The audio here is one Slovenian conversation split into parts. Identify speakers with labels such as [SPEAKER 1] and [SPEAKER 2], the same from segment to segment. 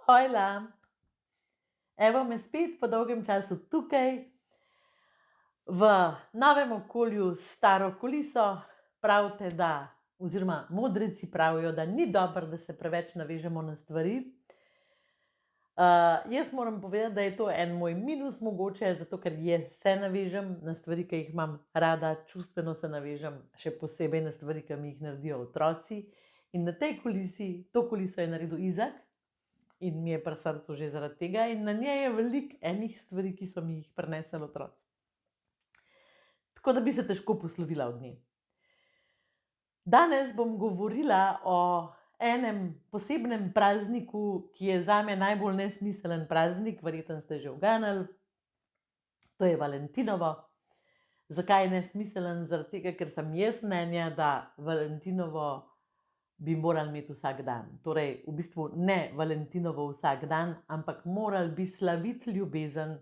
[SPEAKER 1] Hojla, evo me spet po dolgem času tukaj v novem okolju s staro kuliso. Pravite, da, oziroma modreci pravijo, da ni dobro, da se preveč navežemo na stvari. Jaz moram povedati, da je to en moj minus mogoče, zato ker se navežem na stvari, ki jih imam rada, čustveno se navežem, še posebej na stvari, ki mi jih naredijo otroci. In na tej kulisi, to kuliso je naredil Izak. In mi je pri srcu že zaradi tega, in na njej je veliko enih stvari, ki so mi jih prinesli otroci. Tako da bi se težko poslovila od nje. Danes bom govorila o enem posebnem prazniku, ki je zame najbolj nesmiseln praznik, verjetno ste že uganili. To je Valentinovo. Zakaj je nesmiseln? Zaradi tega, ker sem jaz mnenja, da Valentinovo bi morali imeti vsak dan. Torej, v bistvu ne Valentinovo vsak dan, ampak morali bi slaviti ljubezen,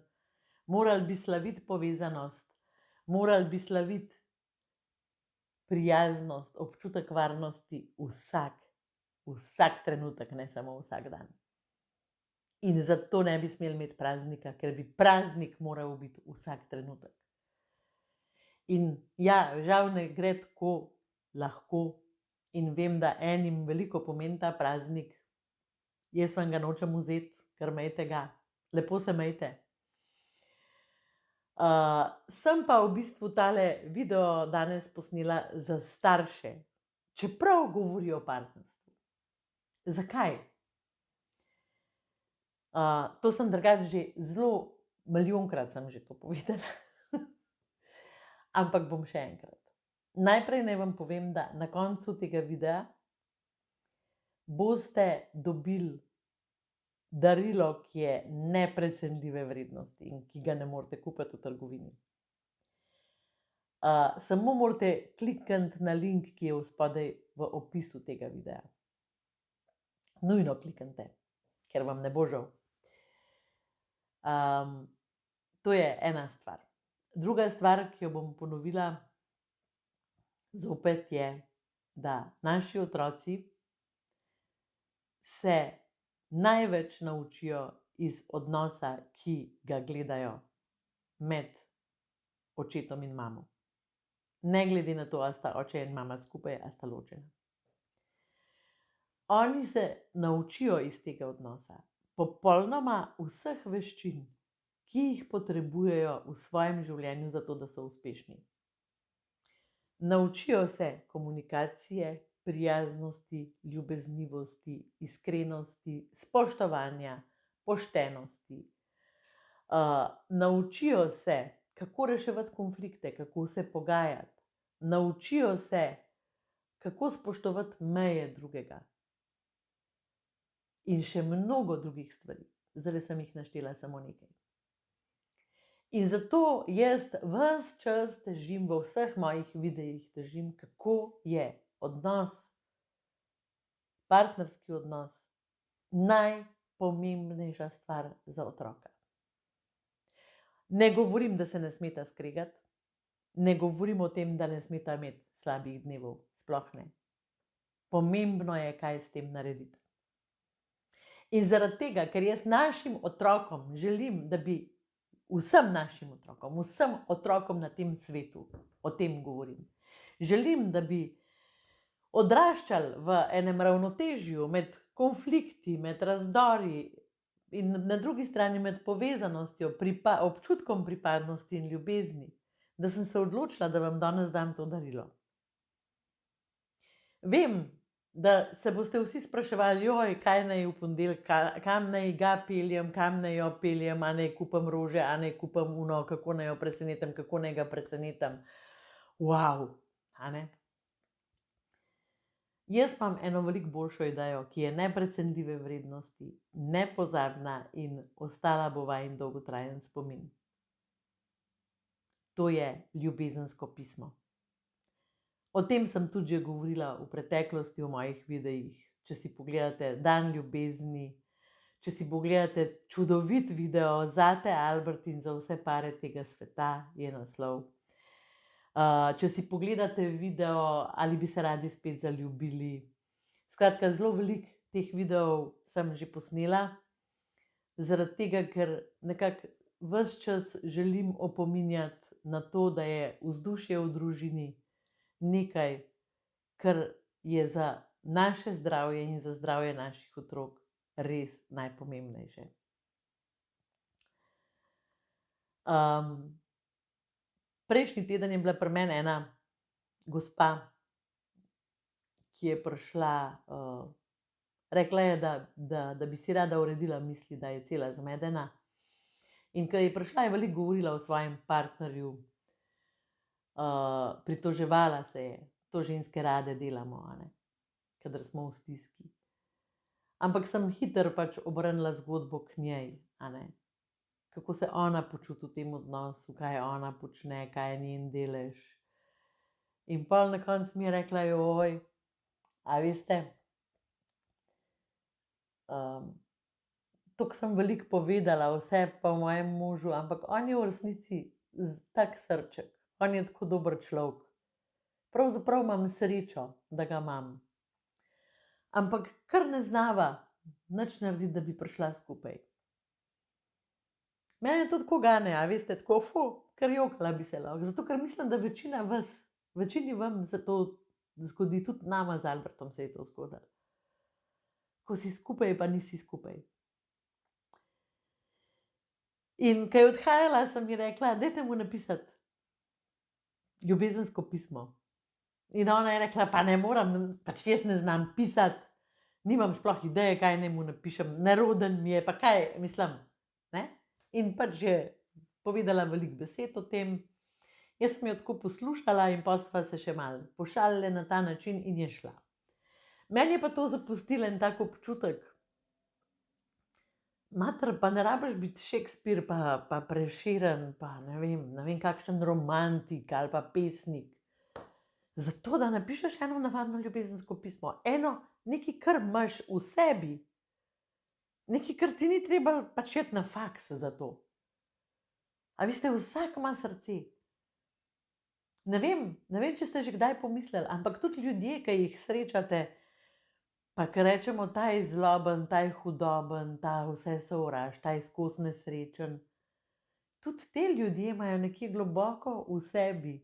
[SPEAKER 1] morali bi slaviti povezanost, morali bi slaviti prijaznost, občutek varnosti vsak trenutek, ne samo vsak dan. In zato ne bi smeli imeti praznika, ker bi praznik moral biti vsak trenutek. In ja, žal ne gre tako lahko. In vem, da enim veliko pomeni ta praznik. Jaz vam ga nočem vzeti, ker imejte ga. Lepo se imejte. Sem pa v bistvu tale video danes posnela za starše, čeprav govori o partnerstvu. Zakaj? To sem drugače že zelo milijonkrat sem že to povedala. Ampak bom še enkrat. Najprej naj vam povem, da na koncu tega videa boste dobili darilo, ki je neprecenljive vrednosti in ki ga ne morete kupiti v trgovini. Samo morate klikniti na link, ki je spodaj v opisu tega videa. Nujno kliknite, ker vam ne bo žal. To je ena stvar. Druga stvar, ki jo bom ponovila zopet, je, da naši otroci se največ naučijo iz odnosa, ki ga gledajo med očetom in mamo. Ne glede na to, ali sta oče in mama skupaj, ali sta ločena. Oni se naučijo iz tega odnosa popolnoma vseh veščin, ki jih potrebujejo v svojem življenju, zato da so uspešni. Naučijo se komunikacije, prijaznosti, ljubeznivosti, iskrenosti, spoštovanja, poštenosti. Naučijo se, kako reševati konflikte, kako se pogajati. Naučijo se, kako spoštovati meje drugega. In še mnogo drugih stvari. Zdaj sem jih naštela samo nekaj. In zato jaz ves čas težim, v vseh mojih videih težim, kako je odnos, partnerski odnos, najpomembnejša stvar za otroka. Ne govorim, da se ne smeta skregati, ne govorim o tem, da ne smeta imeti slabih dnevov, sploh ne. Pomembno je, kaj s tem narediti. In zaradi tega, ker jaz našim otrokom želim, da bi vsem našim otrokom, vsem otrokom na tem svetu, o tem govorim. Želim, da bi odraščali v enem ravnotežju med konflikti, med razdori in na drugi strani med povezanostjo, občutkom pripadnosti in ljubezni, da sem se odločila, da vam danes dam to darilo. Vem, da se boste vsi spraševali, kaj naj v ponedeljek, kam naj ga peljem, kam naj jo peljem, a naj kupim rože, a naj kupim kako naj jo presenetim, kako naj ga presenetim. Wow, a ne? Jaz imam eno veliko boljšo idejo, ki je neprecenljive vrednosti, nepozabna in ostala bo vajin dolgotrajen spomin. To je ljubezensko pismo. O tem sem tudi že govorila v preteklosti v mojih videih. Če si pogledate Dan ljubezni, če si pogledate čudovit video Zate Albert in za vse pare tega sveta, je naslov. Če si pogledate video Ali bi se radi spet zaljubili. Skratka, zelo veliko teh videov sem že posnela Zaradi tega, ker nekako ves čas želim opominjati na to, da je vzdušje v družini nekaj, kar je za naše zdravje in za zdravje naših otrok res najpomembnejše. Prejšnji teden je bila pri meni ena gospa, ki je prišla, rekla je, da bi si rada uredila misli, da je cela zmedena. In ko je prišla, je veliko govorila o svojem partnerju, pritoževala se je, to ženske rade delamo, a ne, kadar smo v stiski. Ampak sem hitro pač obrnila zgodbo k njej, a ne, kako se ona počuti v tem odnosu, kaj ona počne, kaj je njen delež. In pol na koncu mi je rekla, joj, a veste, toliko sem veliko povedala vse pa o mojem možu, ampak on je v resnici tak srček, on je tako dober človek. Pravzaprav imam srečo, da ga imam. Ampak kar ne znava nič narediti, da bi prišla skupaj. Mene to tako gane, a veste, tako, kar jokala bi se lahko, zato ker mislim, da večini vam se to zgodi, tudi nama z Albertom se je to zgodilo. Ko si skupaj, pa nisi skupaj. In ko je odhajala, sem ji rekla, dajte mu napisati ljubezensko pismo. In ona je rekla, pa ne moram, pač jaz ne znam pisati, nimam sploh ideje, kaj naj mu napišem, neroden mi je, pa kaj, mislim, ne? In pač je povedala veliko besed o tem. Jaz sem jo tako poslušala in pa sva se še malo pošalile na ta način in je šla. Meni je pa to zapustilo en tak občutek, mater, pa ne rabiš biti Shakespeare pa Prešeren pa ne vem kakšen romantik ali pa pesnik, zato da napišeš eno navadno ljubezensko pismo. Eno, nekaj, kar imaš v sebi. Nekaj, kar ti ni treba pač iti na faks za to. A veste, vsak ima srce. Ne vem, če ste že kdaj pomislili, ampak tudi ljudje, ki jih srečate, pa ko rečemo, ta je zloben, ta je hudoben, ta vse sovraž, ta je skozi nesrečen. Tudi te ljudje imajo nekje globoko v sebi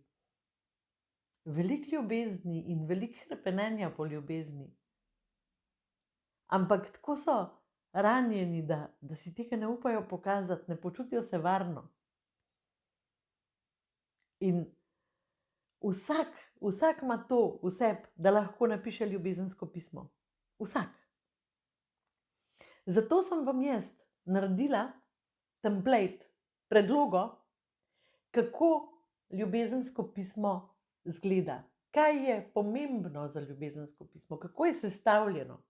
[SPEAKER 1] veliko ljubezni in veliko hrepenenja po ljubezni. Ampak tako so ranjeni, da si tega ne upajo pokazati, ne počutijo se varno. In vsak ima to v sebi, da lahko napiše ljubezensko pismo. Vsak. Zato sem vam jaz naredila template, predlogo, kako ljubezensko pismo izgleda. Kaj je pomembno za ljubezensko pismo, kako je sestavljeno.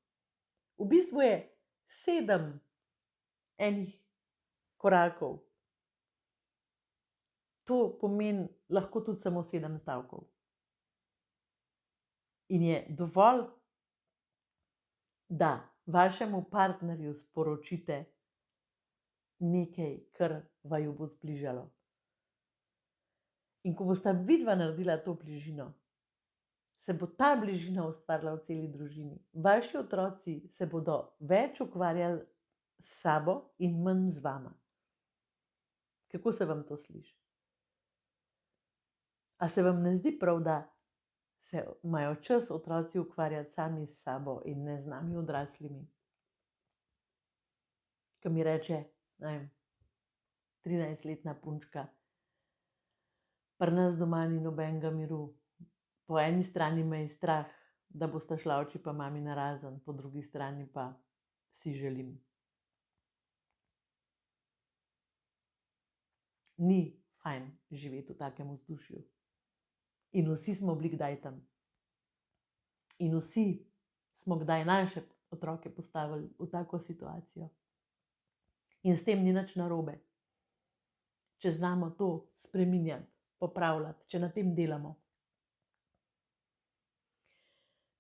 [SPEAKER 1] V bistvu je 7 enih korakov. To pomeni lahko tudi samo 7 stavkov. In je dovolj, da vašemu partnerju sporočite nekaj, kar vaju bo zbližalo. In ko bosta vidva naredila to bližino, se bo ta bližina ustvarila v celi družini. Vaši otroci se bodo več ukvarjali s sabo in manj z vama. Kako se vam to sliši? A se vam ne zdi prav, da se imajo čas otroci ukvarjati sami s sabo in ne z nami odraslimi? Ko mi reče, 13-letna punčka, pri nas doma ni nobenega miru. Po eni strani me je strah, da bosta šla oči pa mami narazen, po drugi strani pa si želim. Ni fajn živeti v takem vzdušju. In vsi smo bili kdaj tam. In vsi smo kdaj naše otroke postavili v tako situacijo. In s tem ni nič narobe. Če znamo to spreminjati, popravljati, če na tem delamo.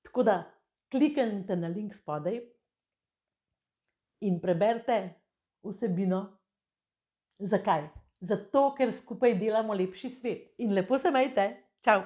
[SPEAKER 1] Tako da kliknite na link spodaj in preberite vsebino. Zakaj? Zato, ker skupaj delamo lepši svet. In lepo se imejte. Čau!